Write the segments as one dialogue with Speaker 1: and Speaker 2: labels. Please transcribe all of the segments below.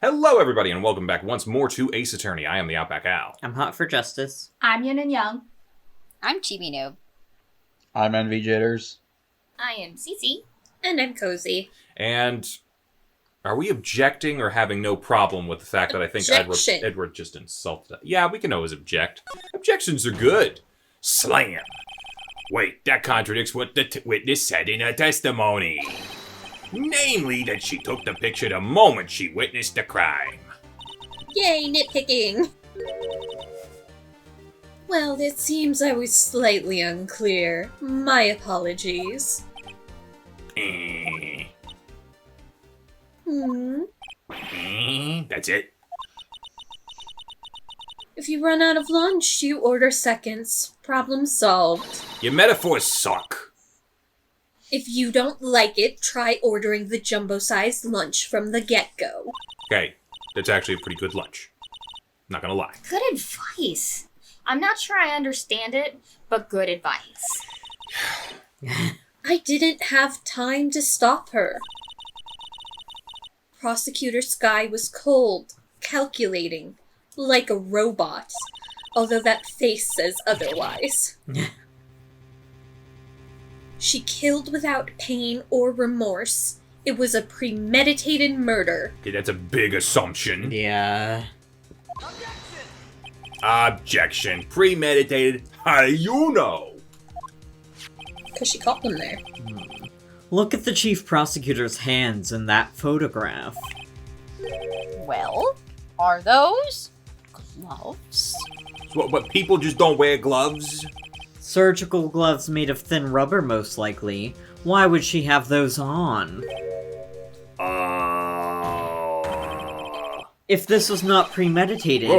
Speaker 1: Hello, everybody, and welcome back once more to Ace Attorney. I am the Outback Al.
Speaker 2: I'm hot for justice.
Speaker 3: I'm Yin&Jung.
Speaker 4: I'm Chibi Noob.
Speaker 5: I'm NV Jitters.
Speaker 3: I am Cece.
Speaker 4: And I'm Kozi.
Speaker 1: And are we objecting or having no problem with the fact that I think Edward just insulted us? Yeah, we can always object. Objections are good. Slam. Wait, that contradicts what the witness said in her testimony. Namely, that she took the picture the moment she witnessed the crime.
Speaker 4: Yay, nitpicking! Well, it seems I was slightly unclear. My apologies.
Speaker 1: That's it.
Speaker 4: If you run out of lunch, you order seconds. Problem solved.
Speaker 1: Your metaphors suck.
Speaker 4: If you don't like it, try ordering the jumbo-sized lunch from the get-go.
Speaker 1: Okay, that's actually a pretty good lunch. Not gonna lie.
Speaker 3: Good advice. I'm not sure I understand it, but good advice.
Speaker 4: I didn't have time to stop her. Prosecutor Skye was cold, calculating, like a robot, although that face says otherwise. She killed without pain or remorse. It was a premeditated murder.
Speaker 1: Okay, that's a big assumption.
Speaker 2: Yeah.
Speaker 1: Objection. Premeditated. How do you know?
Speaker 4: Because she caught them there.
Speaker 2: Look at the chief prosecutor's hands in that photograph.
Speaker 4: Well, are those gloves?
Speaker 1: What, people just don't wear gloves?
Speaker 2: Surgical gloves made of thin rubber, most likely. Why would she have those on? If this was not premeditated,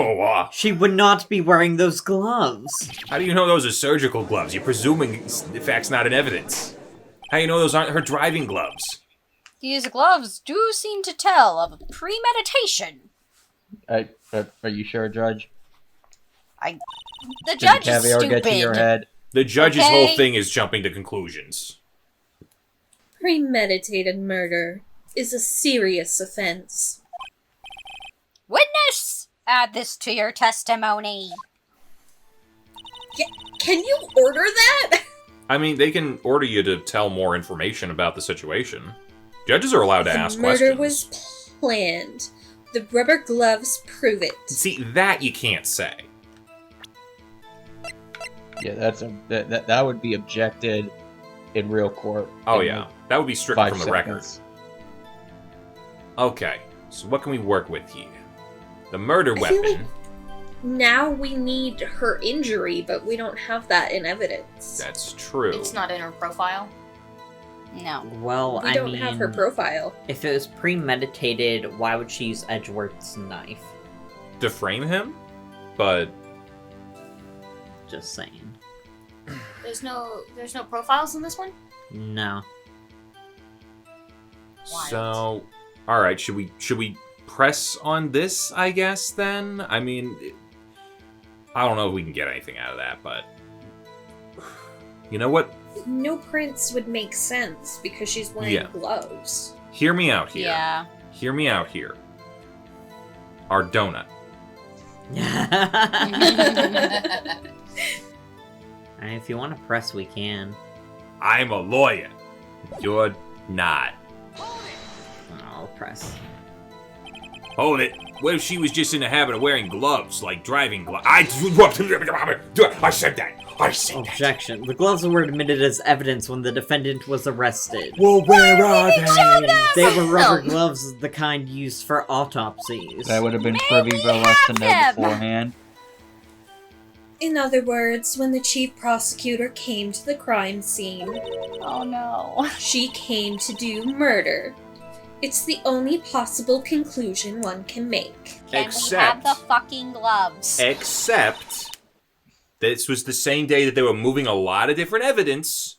Speaker 2: she would not be wearing those gloves.
Speaker 1: How do you know those are surgical gloves? You're presuming the fact's not in evidence. How do you know those aren't her driving gloves?
Speaker 6: These gloves do seem to tell of premeditation.
Speaker 5: Are you sure, Judge?
Speaker 6: The judge is
Speaker 5: caviar
Speaker 6: stupid.
Speaker 5: get to your head?
Speaker 1: The judge's whole thing is jumping to conclusions.
Speaker 4: Premeditated murder is a serious offense.
Speaker 6: Witness, add this to your testimony.
Speaker 4: Can you order that?
Speaker 1: I mean, they can order you to tell more information about the situation. Judges are allowed to ask questions.
Speaker 4: The murder was planned. The rubber gloves prove it.
Speaker 1: See, that you can't say.
Speaker 5: Yeah, that would be objected in real court.
Speaker 1: Oh yeah, that would be stricken from the record. Okay, so what can we work with here? The murder weapon.
Speaker 4: Like now we need her injury, but we don't have that in evidence.
Speaker 1: That's true.
Speaker 3: It's not in her profile?
Speaker 6: No.
Speaker 2: Well,
Speaker 4: We don't have her profile.
Speaker 2: If it was premeditated, why would she use Edgeworth's knife?
Speaker 1: To frame him? But
Speaker 2: Just saying.
Speaker 3: There's no profiles in this one?
Speaker 2: No.
Speaker 3: Wild.
Speaker 1: So, all right, should we press on this, I guess, then? I mean, I don't know if we can get anything out of that, but you know what?
Speaker 4: No prints would make sense because she's wearing gloves.
Speaker 1: Hear me out here.
Speaker 6: Yeah.
Speaker 1: Hear me out here. Our donut.
Speaker 2: If you want to press, we can.
Speaker 1: I'm a lawyer. You're not.
Speaker 2: I'll press.
Speaker 1: Hold it. What if she was just in the habit of wearing gloves, like driving gloves? I said that. I said that.
Speaker 2: Objection. The gloves were admitted as evidence when the defendant was arrested.
Speaker 1: Well, where are they?
Speaker 2: They were rubber gloves, the kind used for autopsies.
Speaker 5: That would have been privy for us to know beforehand.
Speaker 4: In other words, when the chief prosecutor came to the crime scene,
Speaker 6: Oh no.
Speaker 4: she came to do murder. It's the only possible conclusion one can make.
Speaker 6: Can we have the fucking gloves?
Speaker 1: Except, this was the same day that they were moving a lot of different evidence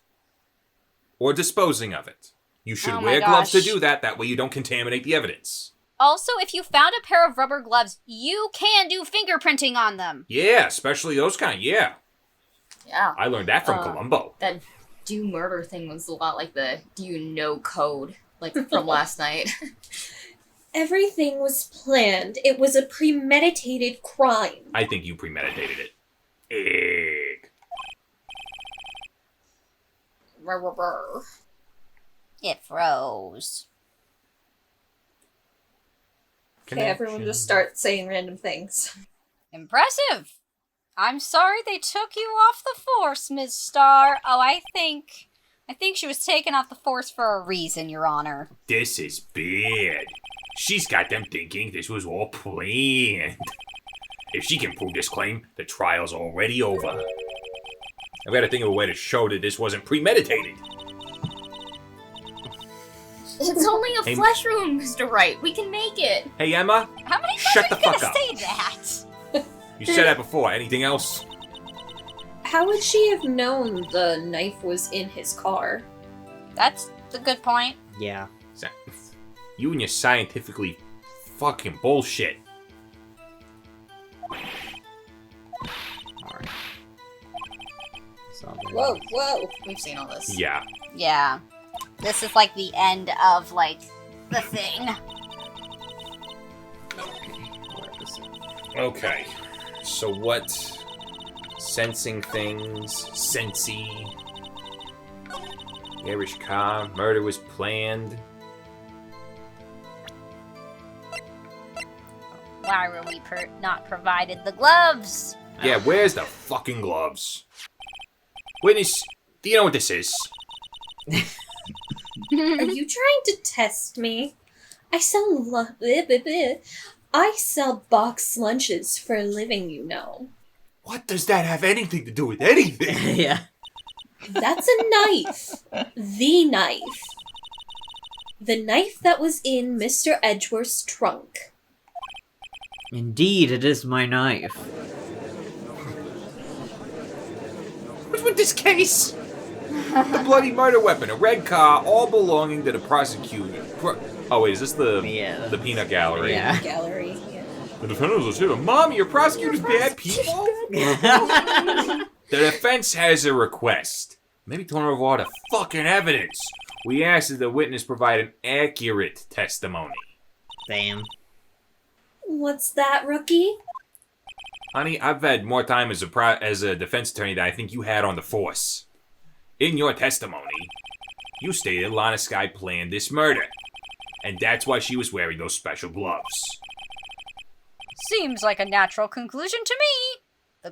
Speaker 1: or disposing of it. You should wear gloves to do that. That way you don't contaminate the evidence.
Speaker 6: Also, if you found a pair of rubber gloves, you can do fingerprinting on them.
Speaker 1: Yeah, especially those kind. Yeah.
Speaker 3: Yeah.
Speaker 1: I learned that from Columbo.
Speaker 3: That do murder thing was a lot like the do you know code, like from last night.
Speaker 4: Everything was planned. It was a premeditated crime.
Speaker 1: I think you premeditated it. Egg.
Speaker 6: It froze.
Speaker 4: Okay, everyone just start saying random things.
Speaker 6: Impressive. I'm sorry they took you off the force, Ms. Starr. Oh, I think she was taken off the force for a reason, Your Honor.
Speaker 1: This is bad. She's got them thinking this was all planned. If she can prove this claim, the trial's already over. I've got to think of a way to show that this wasn't premeditated.
Speaker 3: It's only a flesh wound, Mr. Wright. We can make it.
Speaker 1: Hey, Emma.
Speaker 6: How many
Speaker 1: Shut
Speaker 6: times
Speaker 1: the
Speaker 6: are you
Speaker 1: fuck
Speaker 6: gonna
Speaker 1: up.
Speaker 6: say that?
Speaker 1: You said that before. Anything else?
Speaker 4: How would she have known the knife was in his car?
Speaker 6: That's a good point.
Speaker 2: Yeah.
Speaker 1: You and your scientifically fucking bullshit.
Speaker 2: Alright.
Speaker 4: Whoa.
Speaker 3: We've seen all this.
Speaker 1: Yeah.
Speaker 6: Yeah. This is like the end of, like, the thing.
Speaker 1: Okay. So what? Sensing things. Sensey. Garish car. Murder was planned.
Speaker 6: Why were we not provided the gloves?
Speaker 1: Yeah, where's the fucking gloves? Witness, do you know what this is?
Speaker 4: Are you trying to test me? I sell box lunches for a living, you know.
Speaker 1: What does that have anything to do with anything?
Speaker 2: Yeah.
Speaker 4: That's a knife. The knife. The knife that was in Mr. Edgeworth's trunk.
Speaker 2: Indeed, it is my knife.
Speaker 1: What's with this case? The bloody murder weapon, a red car, all belonging to the prosecutor. Oh wait, is this the peanut gallery?
Speaker 2: Yeah.
Speaker 4: Gallery. Yeah.
Speaker 1: The defendant was a Mommy, your prosecutors bad people? The defense has a request. Maybe turn over all the fucking evidence. We ask that the witness provide an accurate testimony.
Speaker 2: Damn.
Speaker 4: What's that, rookie?
Speaker 1: Honey, I've had more time as a defense attorney than I think you had on the force. In your testimony, you stated Lana Skye planned this murder, and that's why she was wearing those special gloves.
Speaker 6: Seems like a natural conclusion to me. The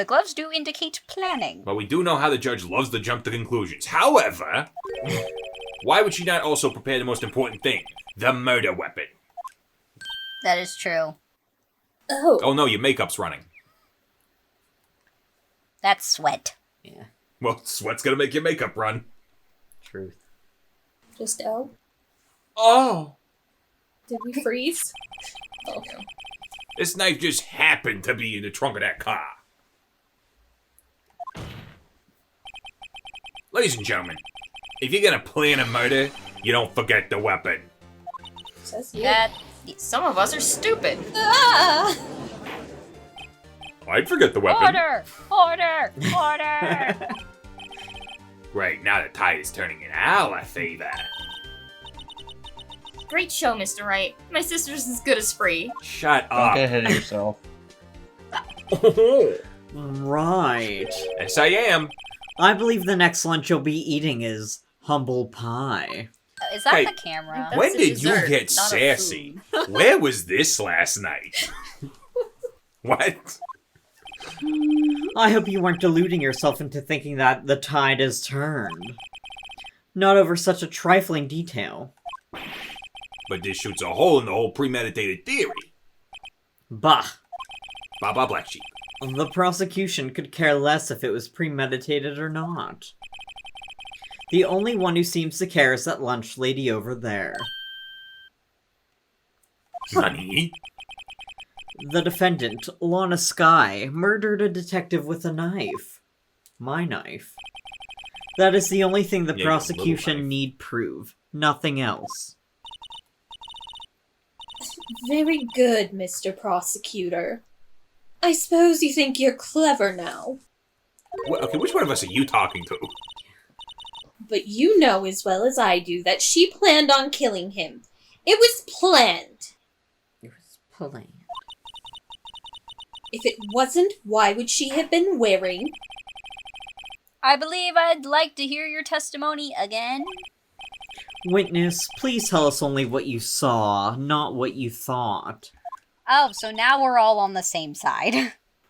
Speaker 6: gloves do indicate planning.
Speaker 1: But we do know how the judge loves to jump to conclusions. However, why would she not also prepare the most important thing, the murder weapon?
Speaker 6: That is true.
Speaker 1: Oh no, your makeup's running.
Speaker 6: That's sweat.
Speaker 2: Yeah.
Speaker 1: Well, sweat's gonna make your makeup run.
Speaker 2: Truth.
Speaker 4: Just O?
Speaker 1: Oh!
Speaker 4: Did we freeze? Okay.
Speaker 1: This knife just happened to be in the trunk of that car. Ladies and gentlemen, if you're gonna plan a murder, you don't forget the weapon.
Speaker 4: Says you.
Speaker 3: Some of us are stupid.
Speaker 4: Ah!
Speaker 1: I'd forget the weapon.
Speaker 6: Order!
Speaker 1: Right, now the tide is turning in our favor.
Speaker 3: Great show, Mr. Wright. My sister's as good as free.
Speaker 1: Shut
Speaker 5: Don't
Speaker 1: up.
Speaker 5: get ahead of yourself.
Speaker 2: Right.
Speaker 1: Yes, I am.
Speaker 2: I believe the next lunch you'll be eating is humble pie.
Speaker 6: Is that
Speaker 1: Hey,
Speaker 6: the camera?
Speaker 3: That's
Speaker 1: When
Speaker 3: a
Speaker 1: did
Speaker 3: dessert,
Speaker 1: you get
Speaker 3: not a
Speaker 1: sassy? Where was this last night? What?
Speaker 2: I hope you weren't deluding yourself into thinking that the tide has turned. Not over such a trifling detail.
Speaker 1: But this shoots a hole in the whole premeditated theory.
Speaker 2: Bah.
Speaker 1: Baba Black Sheep.
Speaker 2: The prosecution could care less if it was premeditated or not. The only one who seems to care is that lunch lady over there.
Speaker 1: Honey?
Speaker 2: The defendant, Lana Skye, murdered a detective with a knife. My knife. That is the only thing the
Speaker 1: Yeah, your little
Speaker 2: prosecution
Speaker 1: knife.
Speaker 2: need prove. Nothing else.
Speaker 4: Very good, Mr. Prosecutor. I suppose you think you're clever now.
Speaker 1: Okay, which one of us are you talking to?
Speaker 4: But you know as well as I do that she planned on killing him. It was planned.
Speaker 2: It was planned.
Speaker 4: If it wasn't, why would she have been wearing...
Speaker 6: I believe I'd like to hear your testimony again.
Speaker 2: Witness, please tell us only what you saw, not what you thought.
Speaker 6: Oh, so now we're all on the same side.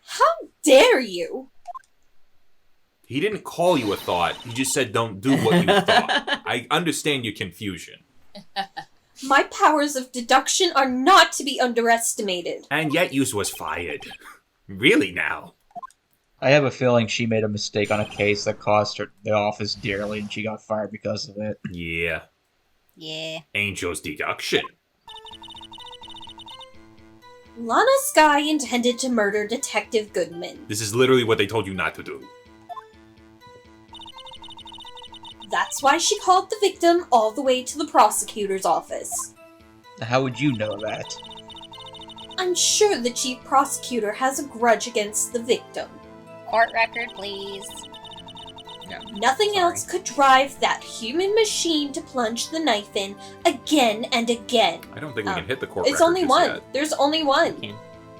Speaker 4: How dare you?
Speaker 1: He didn't call you a thought. He just said don't do what you thought. I understand your confusion.
Speaker 4: My powers of deduction are not to be underestimated.
Speaker 1: And yet yous was fired. Really now?
Speaker 5: I have a feeling she made a mistake on a case that cost her the office dearly, and she got fired because of it.
Speaker 1: Yeah.
Speaker 6: Yeah.
Speaker 1: Angel's deduction.
Speaker 4: Lana Skye intended to murder Detective Goodman.
Speaker 1: This is literally what they told you not to do.
Speaker 4: That's why she called the victim all the way to the prosecutor's office.
Speaker 5: How would you know that?
Speaker 4: I'm sure the chief prosecutor has a grudge against the victim.
Speaker 6: Court record, please.
Speaker 4: Nothing else could drive that human machine to plunge the knife in again and again.
Speaker 1: I don't think we can hit the court
Speaker 4: It's
Speaker 1: record
Speaker 4: only
Speaker 1: just
Speaker 4: one.
Speaker 1: yet.
Speaker 4: There's only one.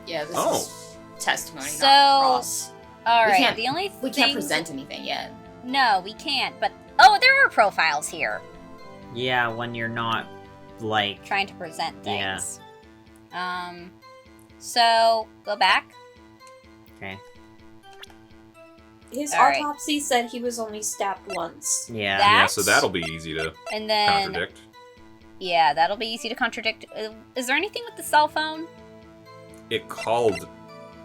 Speaker 3: Yeah, this
Speaker 1: Oh.
Speaker 3: is testimony,
Speaker 6: So-
Speaker 3: not cross.
Speaker 6: Alright,
Speaker 3: can't-
Speaker 6: the only
Speaker 3: We
Speaker 6: thing...
Speaker 3: can't present anything yet.
Speaker 6: No, we can't, but... Oh, there are profiles here.
Speaker 2: Yeah, when you're not, like...
Speaker 6: Trying to present
Speaker 2: Yeah.
Speaker 6: things. So, go back.
Speaker 2: Okay.
Speaker 4: His
Speaker 6: Alright.
Speaker 4: autopsy said he was only stabbed once.
Speaker 2: Yeah.
Speaker 6: That-
Speaker 1: Yeah, so that'll be easy to
Speaker 6: And then...
Speaker 1: contradict.
Speaker 6: Yeah, that'll be easy to contradict. Is there anything with the cell phone?
Speaker 1: It called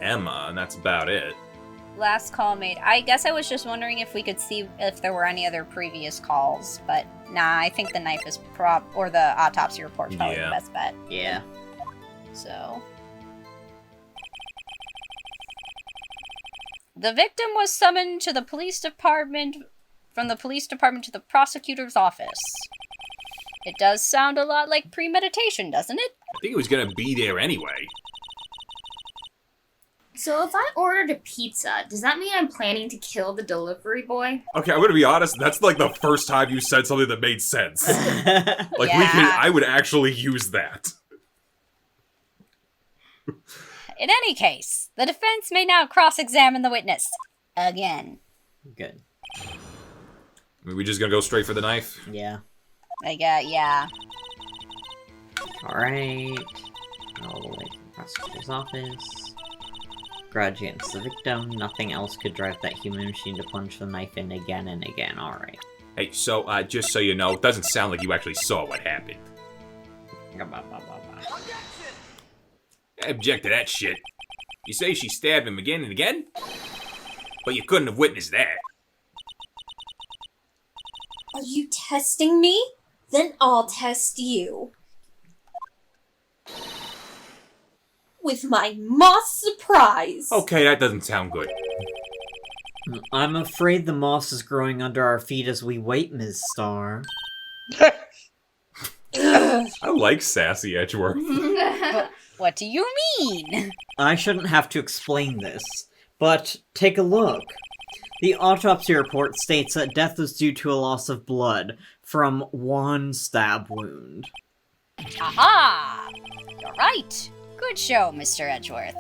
Speaker 1: Emma, and that's about it.
Speaker 6: Last call made. I guess I was just wondering if we could see if there were any other previous calls, but nah, I think the knife is or the autopsy report's probably
Speaker 1: Yeah.
Speaker 6: the best bet.
Speaker 2: Yeah.
Speaker 6: So... The victim was summoned to the police department, from the police department to the prosecutor's office. It does sound a lot like premeditation, doesn't it?
Speaker 1: I think he was gonna be there anyway.
Speaker 3: So if I ordered a pizza, does that mean I'm planning to kill the delivery boy?
Speaker 1: Okay, I'm gonna be honest, that's like the first time you said something that made sense. Like,
Speaker 6: Yeah.
Speaker 1: I would actually use that.
Speaker 6: In any case, the defense may now cross-examine the witness. Again.
Speaker 2: Good.
Speaker 1: Are we just gonna go straight for the knife?
Speaker 2: Yeah.
Speaker 6: Yeah.
Speaker 2: Alright. All the way to the prosecutor's office. Grudge against the victim. Nothing else could drive that human machine to plunge the knife in again and again. Alright.
Speaker 1: Hey, so, just so you know, it doesn't sound like you actually saw what happened. I object to that shit. You say she stabbed him again and again? But you couldn't have witnessed that.
Speaker 4: Are you testing me? Then I'll test you. With my moss surprise.
Speaker 1: Okay, that doesn't sound good.
Speaker 2: I'm afraid the moss is growing under our feet as we wait, Ms. Starr.
Speaker 4: Ugh.
Speaker 1: I like sassy Edgeworth.
Speaker 6: What do you mean?
Speaker 2: I shouldn't have to explain this, but take a look. The autopsy report states that death was due to a loss of blood from one stab wound.
Speaker 6: Aha! You're right. Good show, Mr. Edgeworth.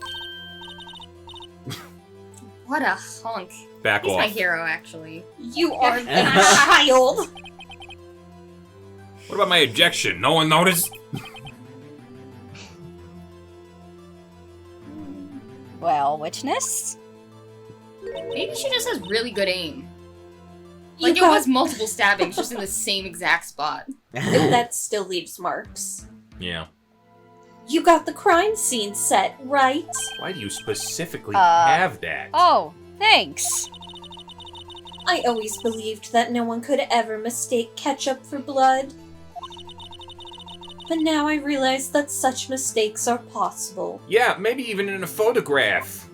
Speaker 3: What a hunk.
Speaker 1: Back
Speaker 3: He's
Speaker 1: off.
Speaker 3: my hero, actually.
Speaker 4: You are the child.
Speaker 1: What about my objection? No one noticed?
Speaker 6: Well, witness?
Speaker 3: Maybe she just has really good aim.
Speaker 4: You
Speaker 3: Like, it
Speaker 4: got-
Speaker 3: was multiple stabbings just in the same exact spot.
Speaker 4: That still leaves marks.
Speaker 1: Yeah.
Speaker 4: You got the crime scene set, right?
Speaker 1: Why do you specifically
Speaker 6: Uh,
Speaker 1: have that?
Speaker 6: Oh, thanks.
Speaker 4: I always believed that no one could ever mistake ketchup for blood. But now I realize that such mistakes are possible.
Speaker 1: Yeah, maybe even in a photograph.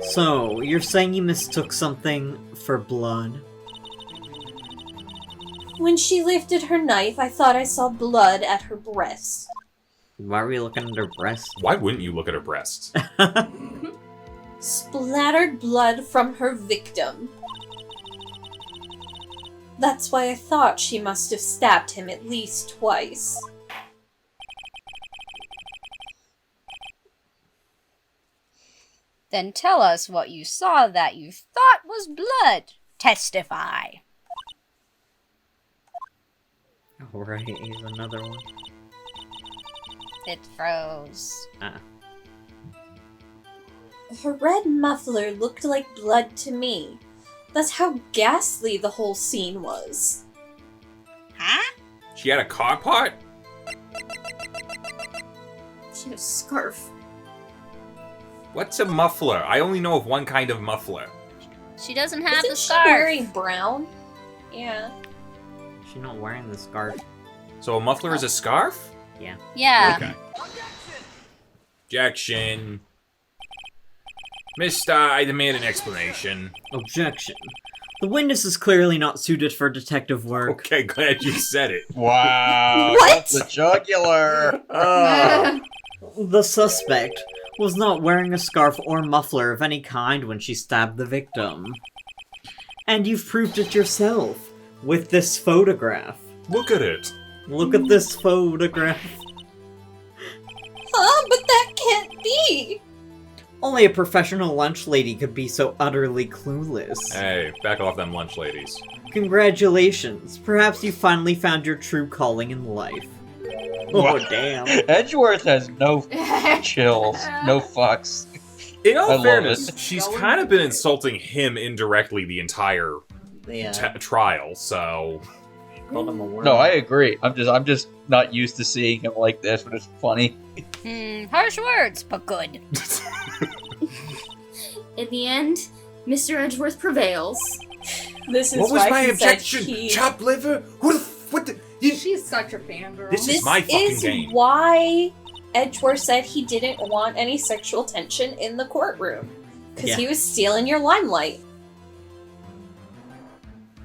Speaker 2: So, you're saying you mistook something for blood?
Speaker 4: When she lifted her knife, I thought I saw blood at her breast.
Speaker 2: Why are we looking at her breast?
Speaker 1: Why wouldn't you look at her breasts?
Speaker 4: Splattered blood from her victim. That's why I thought she must have stabbed him at least twice.
Speaker 6: Then tell us what you saw that you thought was blood. Testify.
Speaker 2: Alright, here's another one.
Speaker 6: It froze.
Speaker 4: Her red muffler looked like blood to me. That's how ghastly the whole scene was.
Speaker 6: Huh?
Speaker 1: She had a car part?
Speaker 3: She had a scarf.
Speaker 1: What's a muffler? I only know of one kind of muffler.
Speaker 6: She doesn't have
Speaker 4: Isn't
Speaker 6: the
Speaker 4: she
Speaker 6: scarf.
Speaker 4: wearing brown? Yeah.
Speaker 2: She's not wearing the scarf.
Speaker 1: So a muffler is a scarf?
Speaker 6: Yeah.
Speaker 1: Okay. Objection. Miss Starr, I demand an explanation.
Speaker 2: Objection. The witness is clearly not suited for detective work.
Speaker 1: Okay, glad you said it.
Speaker 5: Wow.
Speaker 4: What?
Speaker 5: The jugular.
Speaker 1: Oh.
Speaker 2: The suspect was not wearing a scarf or muffler of any kind when she stabbed the victim. And you've proved it yourself with this photograph.
Speaker 1: Look at it.
Speaker 2: Look at this photograph.
Speaker 4: Huh? But that can't be!
Speaker 2: Only a professional lunch lady could be so utterly clueless.
Speaker 1: Hey, back off them lunch ladies.
Speaker 2: Congratulations. Perhaps you finally found your true calling in life. Oh,
Speaker 5: Wow.
Speaker 2: damn.
Speaker 5: Edgeworth has no chills, no fucks.
Speaker 1: In
Speaker 5: I
Speaker 1: all
Speaker 5: love
Speaker 1: fairness,
Speaker 5: it.
Speaker 1: she's kind of been insulting him indirectly the entire
Speaker 2: Yeah.
Speaker 1: trial, so...
Speaker 2: Called him a worm.
Speaker 5: No, I agree. I'm just not used to seeing him like this, but it's funny.
Speaker 6: Harsh words, but good.
Speaker 3: In the end, Mr. Edgeworth prevails.
Speaker 4: This is
Speaker 1: What was
Speaker 4: why
Speaker 1: my
Speaker 4: he said
Speaker 1: objection?
Speaker 4: he...
Speaker 1: Chopped liver? What the...
Speaker 7: She's such a fangirl.
Speaker 1: This
Speaker 4: This
Speaker 1: is my fucking
Speaker 4: is
Speaker 1: game.
Speaker 4: why Edgeworth said he didn't want any sexual tension in the courtroom. Because
Speaker 2: Yeah.
Speaker 4: he was stealing your limelight.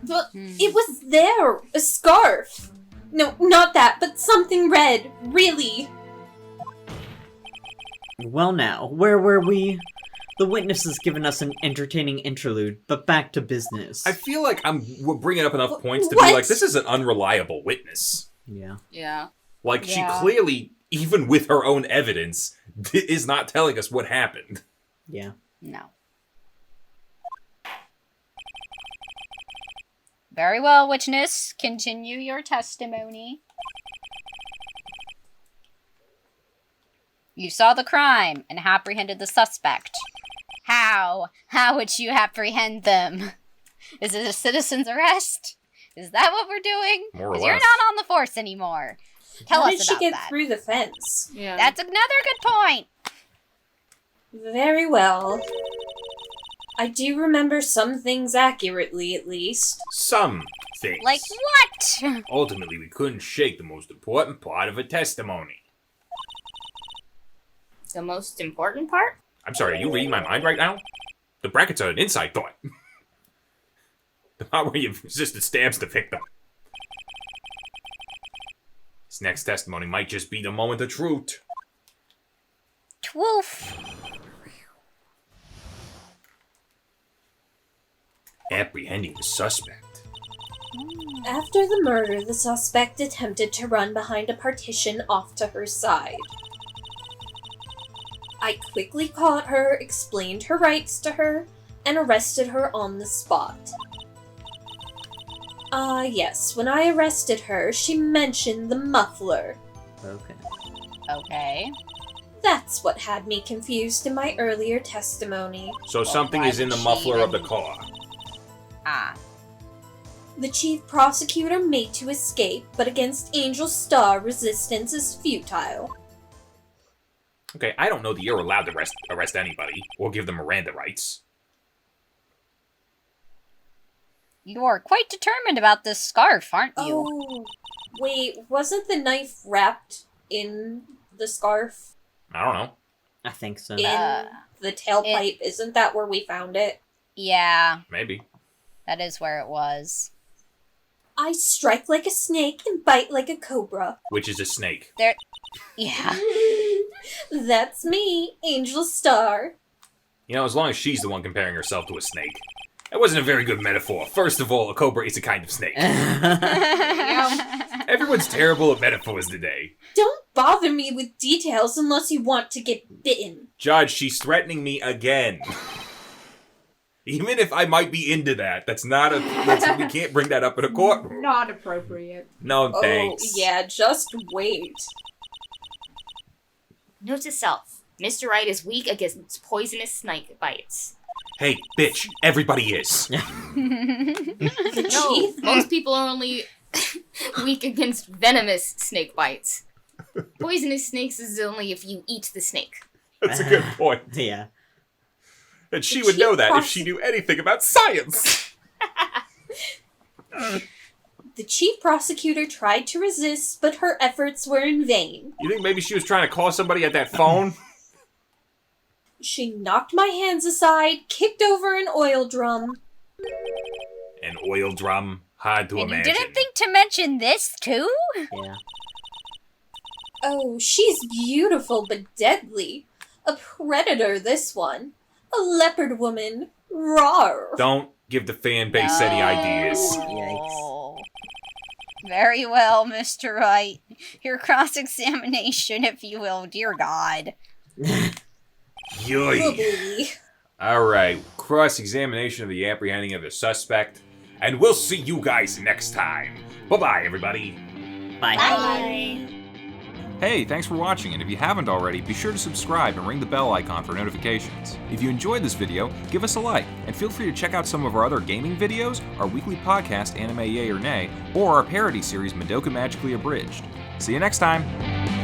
Speaker 4: But
Speaker 6: Hmm.
Speaker 4: it was there! A scarf! No, not that, but something red. Really.
Speaker 2: Well now, where were we? The witness has given us an entertaining interlude, but back to business.
Speaker 1: I feel like we're bringing up enough points to
Speaker 4: What?
Speaker 1: be like, this is an unreliable witness.
Speaker 2: Yeah.
Speaker 7: Yeah.
Speaker 1: Like,
Speaker 6: Yeah.
Speaker 1: she clearly, even with her own evidence, is not telling us what happened.
Speaker 2: Yeah.
Speaker 6: No. Very well, witness. Continue your testimony. You saw the crime and apprehended the suspect. How? How would you apprehend them? Is it a citizen's arrest? Is that what we're doing?
Speaker 1: More or
Speaker 6: 'Cause you're
Speaker 1: less.
Speaker 6: not on the force anymore. Tell
Speaker 4: How
Speaker 6: us
Speaker 4: did she
Speaker 6: about
Speaker 4: get
Speaker 6: that.
Speaker 4: through the fence?
Speaker 7: Yeah.
Speaker 6: That's another good point.
Speaker 4: Very well. I do remember some things accurately, at least.
Speaker 1: Some things.
Speaker 6: Like what?
Speaker 1: Ultimately, we couldn't shake the most important part of her testimony.
Speaker 3: The most important part?
Speaker 1: I'm sorry, are you reading my mind right now? The brackets are an inside thought. The part where you've resisted stabs the victim. This next testimony might just be the moment of truth.
Speaker 6: Twoof.
Speaker 1: Apprehending the suspect.
Speaker 4: After the murder, the suspect attempted to run behind a partition off to her side. I quickly caught her, explained her rights to her, and arrested her on the spot. Yes, when I arrested her, she mentioned the muffler.
Speaker 2: Okay.
Speaker 6: Okay.
Speaker 4: That's what had me confused in my earlier testimony.
Speaker 1: So something
Speaker 6: why
Speaker 1: is in the
Speaker 6: would she
Speaker 1: muffler of the
Speaker 6: even-
Speaker 1: car.
Speaker 6: Ah.
Speaker 4: The chief prosecutor made to escape, but against Angel Starr, resistance is futile.
Speaker 1: Okay, I don't know that you're allowed to arrest anybody, or give them Miranda rights.
Speaker 6: You're quite determined about this scarf, aren't you?
Speaker 4: Oh, wait, wasn't the knife wrapped in the scarf?
Speaker 1: I don't know.
Speaker 2: I think so.
Speaker 4: In
Speaker 6: Uh,
Speaker 4: the tailpipe? Isn't that where we found it?
Speaker 6: Yeah,
Speaker 1: Maybe.
Speaker 6: that is where it was.
Speaker 4: I strike like a snake and bite like a cobra.
Speaker 1: Which is a snake.
Speaker 6: Yeah.
Speaker 4: That's me, Angel Starr.
Speaker 1: You know, as long as she's the one comparing herself to a snake. That wasn't a very good metaphor. First of all, a cobra is a kind of snake. Everyone's terrible at metaphors today.
Speaker 4: Don't bother me with details unless you want to get bitten.
Speaker 1: Judge, she's threatening me again. Even if I might be into that, we can't bring that up in a courtroom.
Speaker 7: Not appropriate.
Speaker 1: No, thanks.
Speaker 4: Oh, yeah, just wait.
Speaker 3: Note to self, Mr. Wright is weak against poisonous snake bites.
Speaker 1: Hey, bitch, everybody is.
Speaker 4: The
Speaker 3: No,
Speaker 4: chief?
Speaker 3: most people are only weak against venomous snake bites. Poisonous snakes is only if you eat the snake.
Speaker 1: That's a good point.
Speaker 2: Yeah.
Speaker 1: And she
Speaker 4: The
Speaker 1: would know
Speaker 4: chief
Speaker 1: that if she knew anything about science.
Speaker 4: The chief prosecutor tried to resist, but her efforts were in vain.
Speaker 1: You think maybe she was trying to call somebody at that phone?
Speaker 4: She knocked my hands aside, kicked over an oil drum.
Speaker 1: An oil drum? Hard to
Speaker 6: And you
Speaker 1: imagine.
Speaker 6: didn't think to mention this, too?
Speaker 2: Yeah.
Speaker 4: Oh, she's beautiful but deadly. A predator, this one. A leopard woman. Rawr.
Speaker 1: Don't give the fan base any ideas.
Speaker 2: Yikes.
Speaker 6: Very well, Mr. Wright. Your cross-examination, if you will, dear God.
Speaker 1: Yoy.
Speaker 4: Bubbly.
Speaker 1: Alright, cross-examination of the apprehending of the suspect. And we'll see you guys next time. Bye-bye, everybody.
Speaker 2: Bye.
Speaker 3: Bye.
Speaker 1: Hey, thanks for watching, and if you haven't already, be sure to subscribe and ring the bell icon for notifications. If you enjoyed this video, give us a like, and feel free to check out some of our other gaming videos, our weekly podcast, Anime Yay or Nay, or our parody series, Madoka Magically Abridged. See you next time!